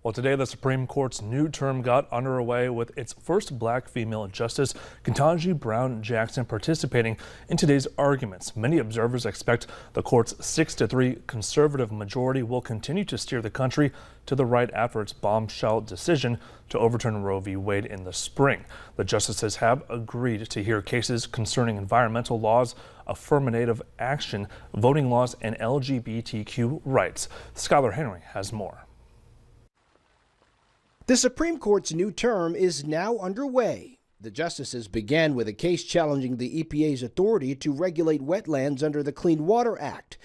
Well, today the Supreme Court's new term got underway with its first black female justice, Ketanji Brown Jackson, participating in today's arguments. Many observers expect the court's 6-3 conservative majority will continue to steer the country to the right after its bombshell decision to overturn Roe v. Wade in the spring. The justices have agreed to hear cases concerning environmental laws, affirmative action, voting laws, and LGBTQ rights. Skylar Henry has more. The Supreme Court's new term is now underway. The justices began with a case challenging the EPA's authority to regulate wetlands under the Clean Water Act.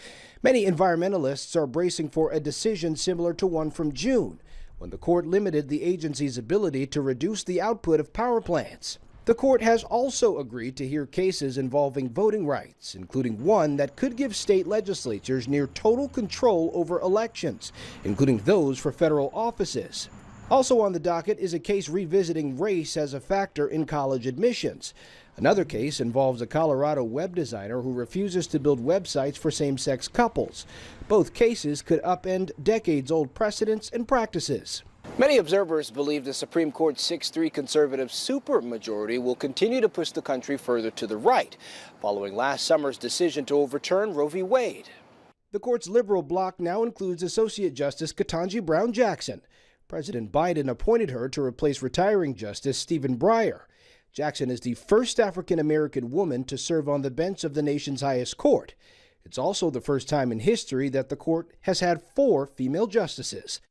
Many environmentalists are bracing for a decision similar to one from June, when the court limited the agency's ability to reduce the output of power plants. The court has also agreed to hear cases involving voting rights, including one that could give state legislatures near total control over elections, including those for federal offices. Also on the docket is a case revisiting race as a factor in college admissions. Another case involves a Colorado web designer who refuses to build websites for same-sex couples. Both cases could upend decades-old precedents and practices. Many observers believe the Supreme Court's 6-3 conservative supermajority will continue to push the country further to the right, following last summer's decision to overturn Roe v. Wade. The court's liberal bloc now includes Associate Justice Ketanji Brown Jackson. President Biden appointed her to replace retiring Justice Stephen Breyer. Jackson is the first African-American woman to serve on the bench of the nation's highest court. It's also the first time in history that the court has had 4 female justices.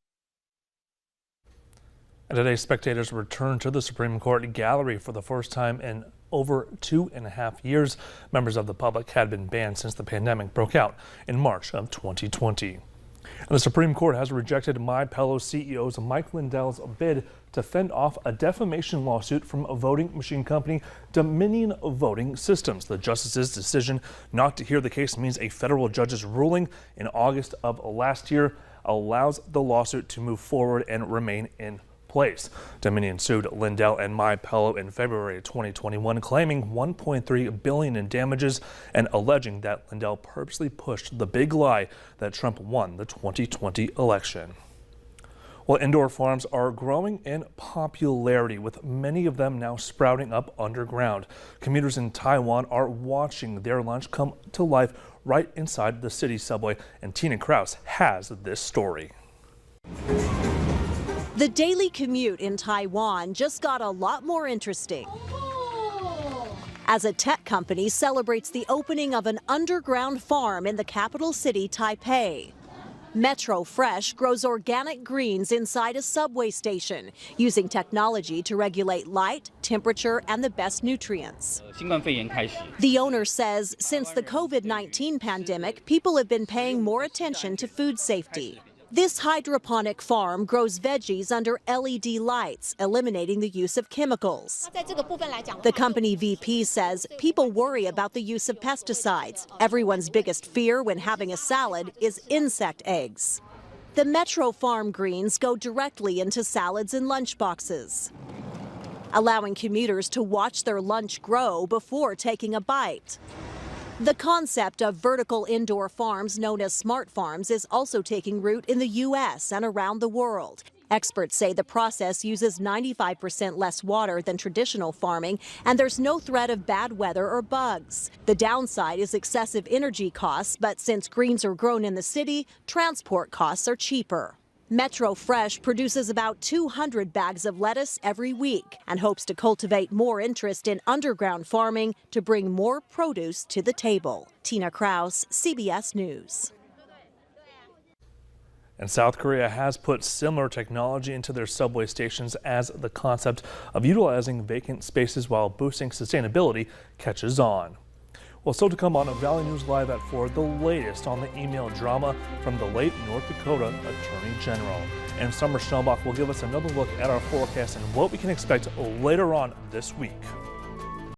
And today, spectators returned to the Supreme Court gallery for the first time in over 2.5 years. Members of the public had been banned since the pandemic broke out in March of 2020. And the Supreme Court has rejected My Pillow CEO's Mike Lindell's bid to fend off a defamation lawsuit from a voting machine company, Dominion Voting Systems. The justice's decision not to hear the case means a federal judge's ruling in August of last year allows the lawsuit to move forward and remain in place. Dominion sued Lindell and My Pillow in February 2021, claiming $1.3 billion in damages and alleging that Lindell purposely pushed the big lie that Trump won the 2020 election. Well, indoor farms are growing in popularity, with many of them now sprouting up underground. Commuters in Taiwan are watching their lunch come to life right inside the city subway, and Tina Kraus has this story. The daily commute in Taiwan just got a lot more interesting as a tech company celebrates the opening of an underground farm in the capital city, Taipei. Metro Fresh grows organic greens inside a subway station, using technology to regulate light, temperature, and the best nutrients. The owner says since the COVID-19 pandemic, people have been paying more attention to food safety. This hydroponic farm grows veggies under LED lights, eliminating the use of chemicals. The company VP says people worry about the use of pesticides. Everyone's biggest fear when having a salad is insect eggs. The Metro Farm greens go directly into salads and lunchboxes, allowing commuters to watch their lunch grow before taking a bite. The concept of vertical indoor farms known as smart farms is also taking root in the U.S. and around the world. Experts say the process uses 95% less water than traditional farming, and there's no threat of bad weather or bugs. The downside is excessive energy costs, but since greens are grown in the city, transport costs are cheaper. Metro Fresh produces about 200 bags of lettuce every week and hopes to cultivate more interest in underground farming to bring more produce to the table. Tina Kraus, CBS News. And South Korea has put similar technology into their subway stations as the concept of utilizing vacant spaces while boosting sustainability catches on. Well, still to come on Valley News Live at 4, the latest on the email drama from the late North Dakota Attorney General. And Summer Schnellbach will give us another look at our forecast and what we can expect later on this week.